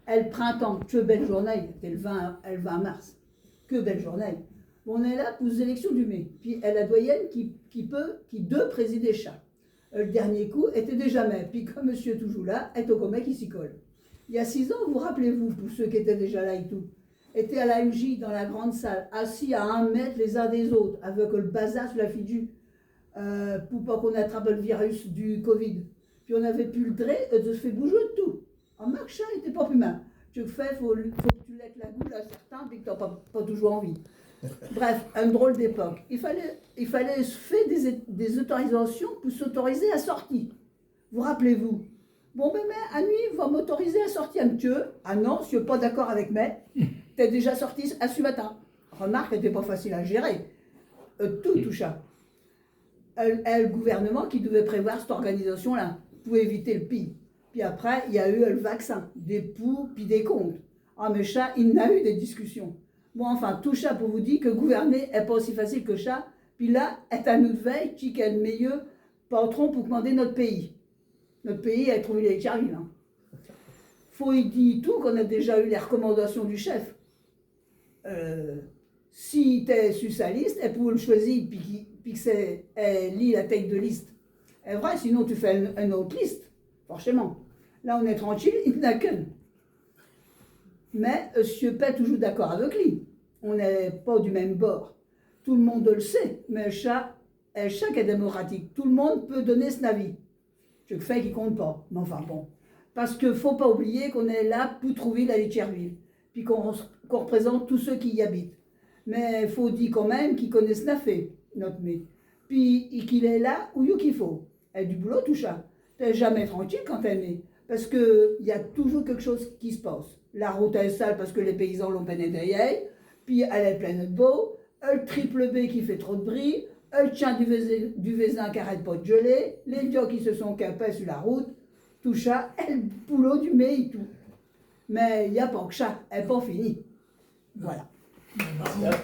le printemps, que belle journée, c'était le 20 mars, que belle journée. On est là pour les élections du mai. Puis elle la doyenne qui peut présider chat. Le dernier coup était déjà mai. Puis comme monsieur toujours là, est au commet qui s'y colle. Il y a 6 ans, vous rappelez-vous, pour ceux qui étaient déjà là et tout, étaient à la MJ dans la grande salle, assis à 1 mètre les uns des autres, avec le bazar sur la figure, pour pas qu'on attrape le virus du Covid. Puis on avait pu le drer, de se faire bouger de tout. En marque, chat n'était pas plus mal. Tu le fais, faut que tu lèques la goule à certains, puis que tu n'as pas toujours envie. Bref, un drôle d'époque. Il fallait se faire des autorisations pour s'autoriser à sortir. Vous rappelez-vous? Bon, mais à nuit, va m'autoriser à sortir un monsieur. Ah non, si tu n'es pas d'accord avec moi, t'es déjà sorti à ce matin. Remarque, elle n'était pas facile à gérer. Tout toucha. Le gouvernement qui devait prévoir cette organisation-là pour éviter le pire. Puis après, il y a eu le vaccin, des pour puis des contre. Ah, mais chat, il n'a eu des discussions. Bon, enfin, tout chat pour vous dire que gouverner n'est pas aussi facile que chat. Puis là, est à nous de veille qui est le meilleur patron pour commander notre pays. Notre pays a trouvé les charges. Hein. Faut y dire tout qu'on a déjà eu les recommandations du chef. Si tu es sur sa liste, elle peut le choisir puis que c'est lit la tête de liste. C'est vrai, sinon tu fais une autre liste, forcément. Là, on est tranquille, il n'a qu'une. Mais je ne suis pas toujours d'accord avec lui. On n'est pas du même bord. Tout le monde le sait, mais chaque est démocratique. Tout le monde peut donner son avis. Ce que fait qui compte pas. Mais enfin bon. Parce qu'il ne faut pas oublier qu'on est là pour trouver la Litcherville. Puis qu'on représente tous ceux qui y habitent. Mais il faut dire quand même qu'ils connaissent la fait, notre mec. Puis qu'il est là où il faut. Elle a du boulot, tout ça. Tu n'es jamais tranquille quand elle est. Parce qu'il y a toujours quelque chose qui se passe. La route est sale parce que les paysans l'ont pénétrée. Puis elle est pleine de beau. Le triple B qui fait trop de bruit. Le chien du Vézin qui n'arrête pas de geler. Les dios qui se sont capés sur la route. Tout ça, et le boulot du mai et tout. Mais il n'y a pas que ça. Elle n'est pas finie. Voilà. Bravo.